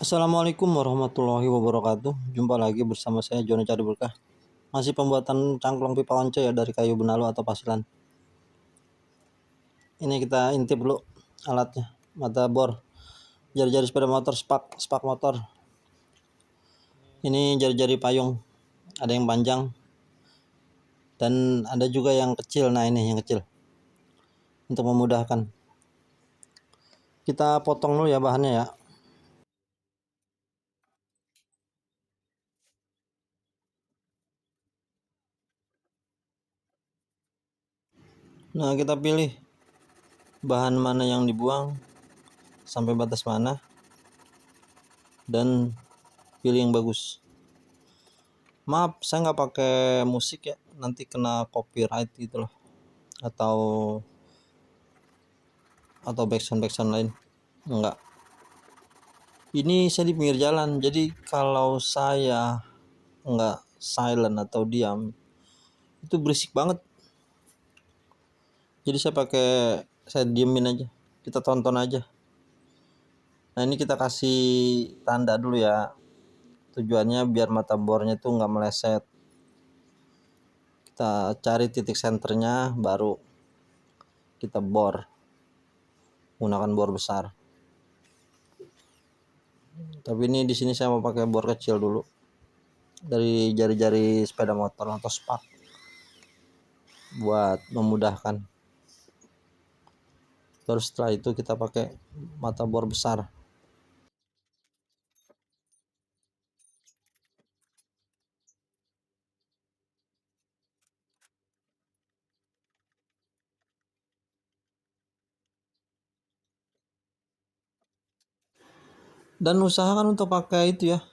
Assalamualaikum warahmatullahi wabarakatuh. Jumpa lagi bersama saya Joni Cari Berkah. Masih pembuatan cangklong pipa once ya dari kayu benalu atau pasilan. Ini kita intip dulu alatnya. Mata bor, jari-jari sepeda motor, spak motor. Ini jari-jari payung. Ada yang panjang dan ada juga yang kecil. Nah, ini yang kecil. Untuk memudahkan. Kita potong dulu ya bahannya ya. Nah, kita pilih bahan mana yang dibuang sampai batas mana dan pilih yang bagus. Maaf, saya nggak pakai musik ya, nanti kena copyright gitu loh, atau backsound lain. Enggak. Ini saya di pinggir jalan, jadi kalau saya nggak silent atau diam, itu berisik banget. Jadi saya diemin aja, kita tonton aja. Nah, ini kita kasih tanda dulu ya. Tujuannya biar mata bornya tuh nggak meleset. Kita cari titik senternya, baru kita bor menggunakan bor besar. Tapi ini di sini saya mau pakai bor kecil dulu dari jari-jari sepeda motor atau spak buat memudahkan. Terus setelah itu kita pakai mata bor besar. Dan usahakan untuk pakai itu ya,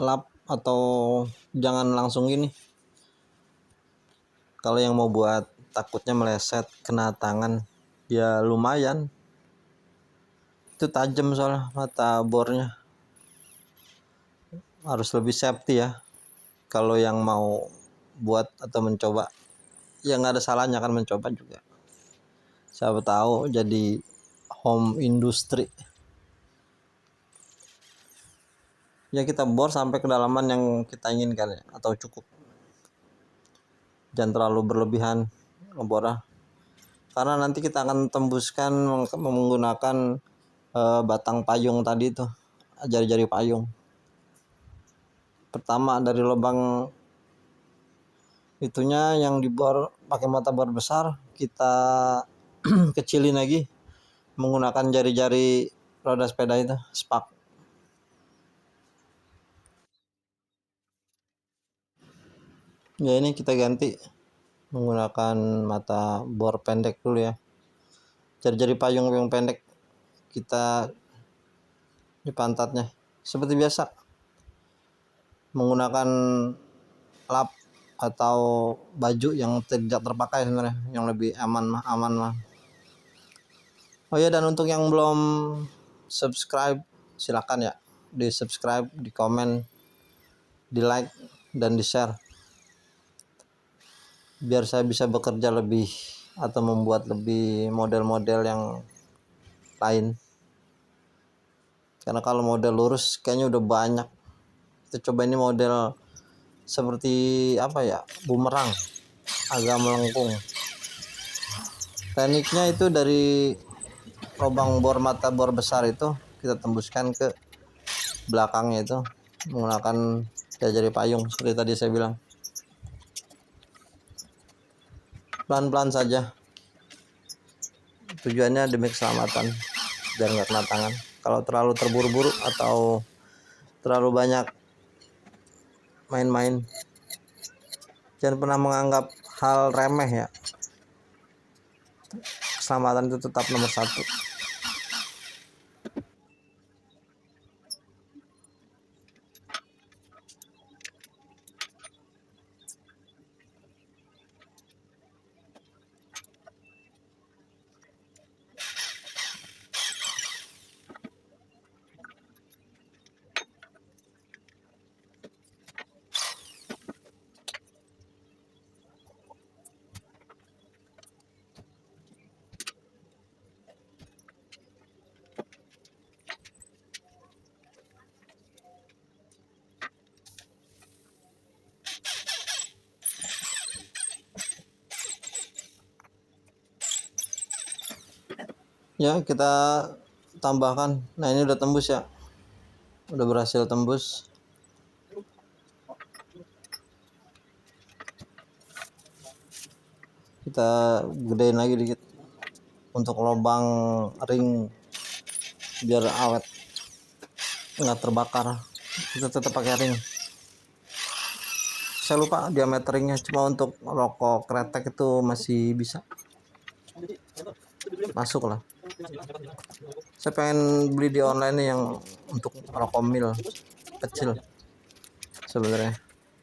lap atau jangan langsung gini. Kalau yang mau buat takutnya meleset kena tangan, ya lumayan. Itu tajam soalnya mata bornya. Harus lebih safety ya. Kalau yang mau buat atau mencoba, ya nggak ada salahnya kan mencoba juga. Siapa tahu jadi home industry. Ya kita bor sampai kedalaman yang kita inginkan ya, atau cukup. Jangan terlalu berlebihan ngebornya. Karena nanti kita akan tembuskan menggunakan batang payung tadi tuh, jari-jari payung. Pertama dari lubang itunya yang dibor pakai mata bor besar, kita kecilin lagi menggunakan jari-jari roda sepeda itu, spak. Ya, ini kita ganti menggunakan mata bor pendek dulu ya. Jari-jari payung yang pendek kita di pantatnya seperti biasa menggunakan lap atau baju yang tidak terpakai, sebenarnya yang lebih aman mah. Oh ya, dan untuk yang belum subscribe silakan ya, di subscribe, di komen, di like dan di share biar saya bisa bekerja lebih atau membuat lebih model-model yang lain. Karena kalau model lurus kayaknya udah banyak. Kita coba ini model seperti apa ya, bumerang, agak melengkung. Tekniknya itu dari lubang bor mata bor besar itu kita tembuskan ke belakangnya itu menggunakan jari payung seperti tadi saya bilang. Pelan-pelan saja. Tujuannya demi keselamatan biar nggak kena tangan. Kalau terlalu terburu-buru atau terlalu banyak main-main, jangan pernah menganggap hal remeh ya. Keselamatan itu tetap nomor satu. Ya, kita tambahkan. Nah, ini udah tembus ya, udah berhasil tembus. Kita gedein lagi dikit untuk lubang ring biar awet, nggak terbakar. Kita tetap pakai ring. Saya lupa diameter ringnya, cuma untuk rokok kretek itu masih bisa masuk lah. Saya pengen beli di online nih yang untuk rokok mil kecil sebenarnya.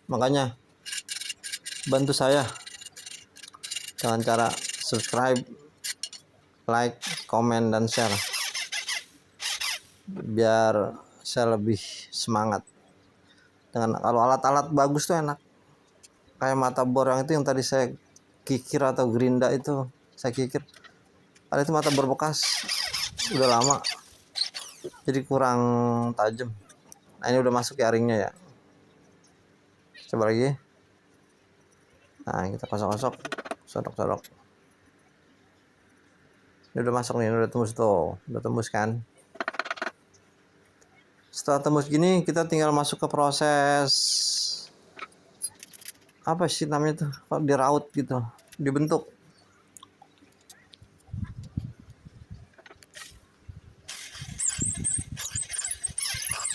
Makanya bantu saya dengan cara subscribe, like, komen, dan share biar saya lebih semangat. Dengan kalau alat-alat bagus tuh enak, kayak mata bor yang itu yang tadi saya kikir atau gerinda itu, saya kikir ada itu mata bor bekas, udah lama jadi kurang tajam. Nah, ini udah masuk ya ringnya ya, coba lagi. Nah, kita kosok-kosok, sodok-sodok. Ini udah masuk nih, udah tembus tuh, udah tembus kan. Setelah tembus gini, kita tinggal masuk ke proses apa sih namanya tuh, kalau diraut gitu, dibentuk.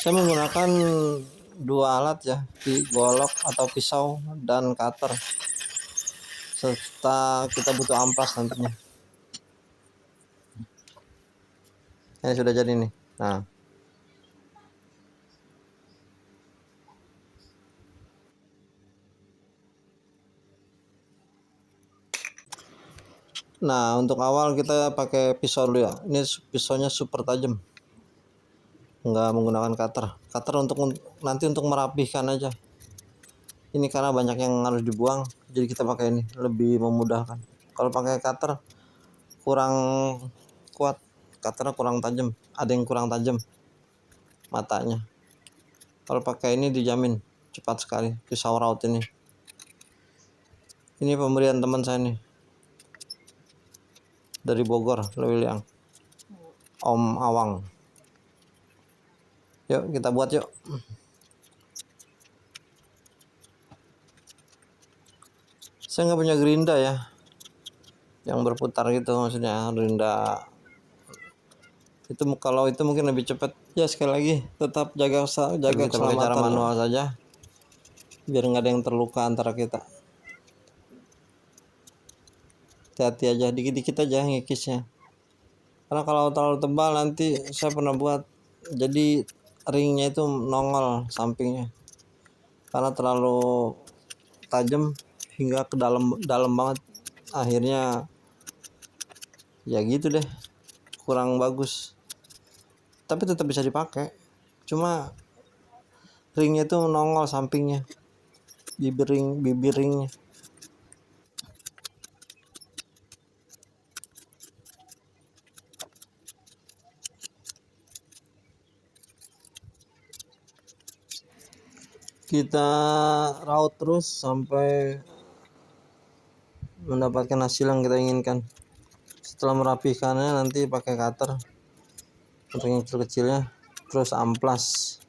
Saya menggunakan dua alat ya, golok atau pisau dan cutter, serta kita butuh amplas nantinya. Ini sudah jadi nih. Nah, untuk awal kita pakai pisau dulu ya. Ini pisaunya super tajam, nggak menggunakan cutter. Cutter untuk nanti untuk merapihkan aja. Ini karena banyak yang harus dibuang, jadi kita pakai ini, lebih memudahkan. Kalau pakai cutter kurang kuat, cutternya kurang tajam, ada yang kurang tajam matanya. Kalau pakai ini dijamin cepat sekali pisau raut ini. Ini pemberian teman saya nih dari Bogor, Lewiliang, Om Awang. Yuk kita buat yuk. Saya nggak punya gerinda ya, yang berputar gitu, maksudnya gerinda itu. Kalau itu mungkin lebih cepat. Ya, sekali lagi tetap jaga kita pakai cara manual saja biar nggak ada yang terluka antara kita. Hati-hati aja, dikit-dikit aja ngikisnya, karena kalau terlalu tebal nanti saya pernah buat jadi ringnya itu nongol sampingnya karena terlalu tajam hingga ke dalam banget, akhirnya ya gitu deh, kurang bagus. Tapi tetap bisa dipakai, cuma ringnya itu nongol sampingnya, bibir ringnya. Kita raut terus sampai mendapatkan hasil yang kita inginkan. Setelah merapihkannya nanti pakai cutter untuk yang kecil-kecilnya, terus amplas.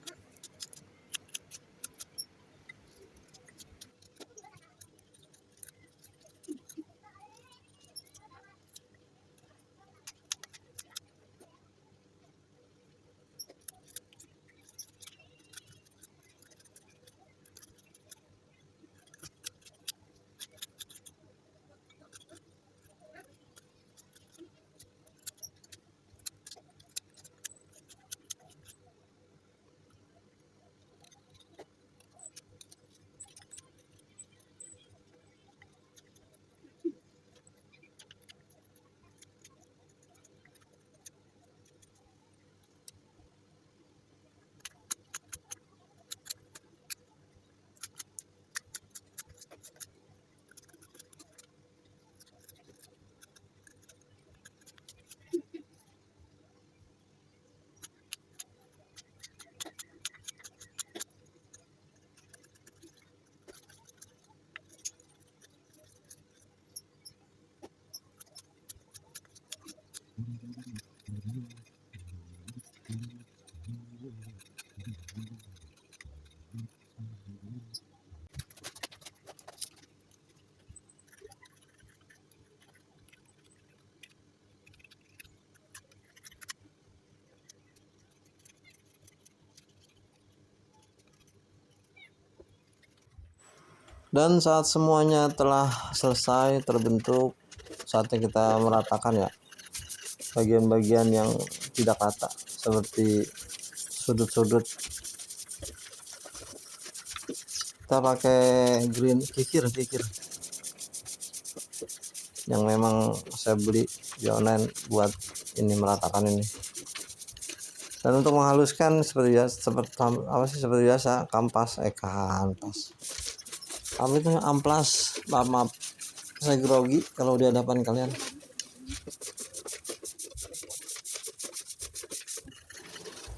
Dan saat semuanya telah selesai terbentuk, saatnya kita meratakan ya bagian-bagian yang tidak rata seperti sudut-sudut. Kita pakai green kikir yang memang saya beli di online buat ini meratakan ini. Dan untuk menghaluskan seperti biasa kampas apa itu amplas, maaf saya grogi kalau di hadapan kalian.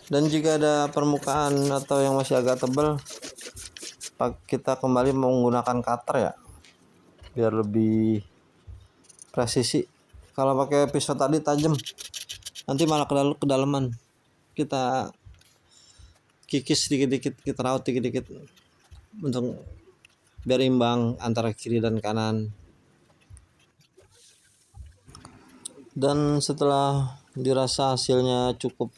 Dan jika ada permukaan atau yang masih agak tebal, kita kembali menggunakan cutter ya biar lebih presisi. Kalau pakai pisau tadi tajam, nanti malah kedalaman. Kita kikis dikit-dikit, kita raut dikit-dikit untuk biar imbang antara kiri dan kanan. Dan setelah dirasa hasilnya cukup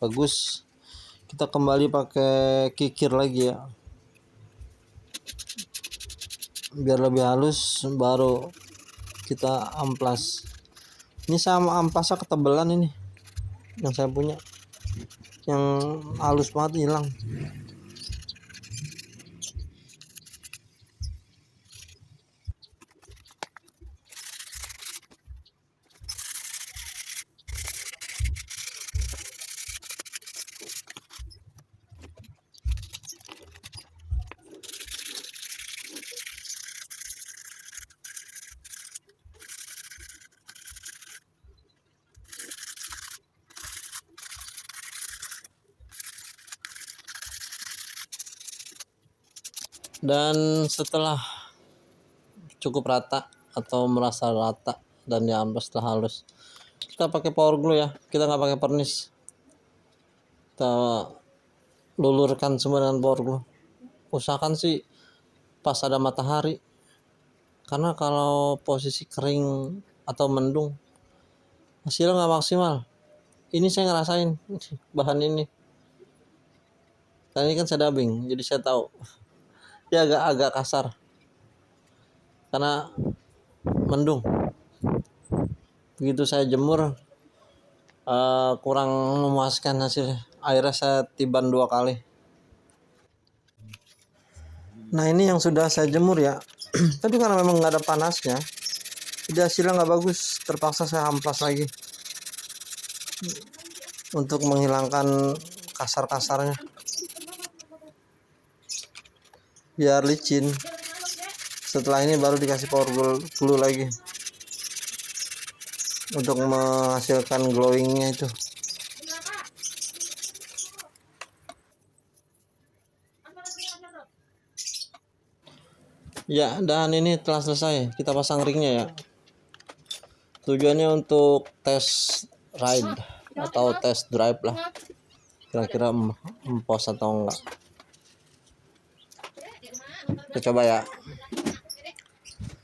bagus, kita kembali pakai kikir lagi ya biar lebih halus, baru kita amplas. Ini sama amplasnya ketebalan ini yang saya punya, yang halus banget hilang. Dan setelah cukup rata atau merasa rata dan diamplas setelah halus, kita pakai power glue ya, kita nggak pakai pernis, kita lulurkan semua dengan power glue. Usahakan sih pas ada matahari, karena kalau posisi kering atau mendung hasilnya nggak maksimal. Ini saya ngerasain bahan ini, karena ini kan saya dubbing jadi saya tahu dia agak kasar karena mendung. Begitu saya jemur kurang memuaskan hasilnya, akhirnya saya tiban 2 kali. Nah ini yang sudah saya jemur ya tapi karena memang nggak ada panasnya jadi hasilnya nggak bagus, terpaksa saya amplas lagi untuk menghilangkan kasar-kasarnya biar licin. Setelah ini baru dikasih power glue lagi untuk menghasilkan glowingnya itu. Ya, dan ini telah selesai, kita pasang ringnya ya. Tujuannya untuk tes ride atau test drive lah, kira-kira empos atau enggak. Kita coba ya,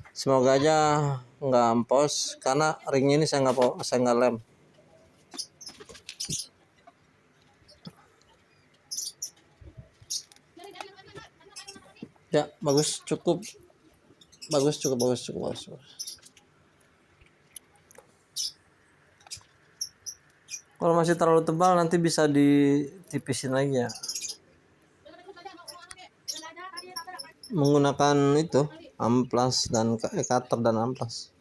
semoga aja nggak empos karena ringnya ini saya nggak lem. Ya bagus, cukup bagus. Kalau masih terlalu tebal nanti bisa ditipisin lagi ya menggunakan itu amplas dan cutter dan amplas.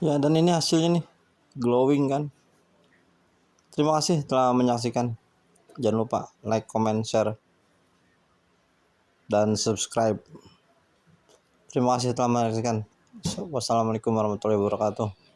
Ya dan ini hasilnya nih, glowing kan. Terima kasih telah menyaksikan. Jangan lupa like, comment, share, dan subscribe. Terima kasih telah menyaksikan. Wassalamualaikum warahmatullahi wabarakatuh.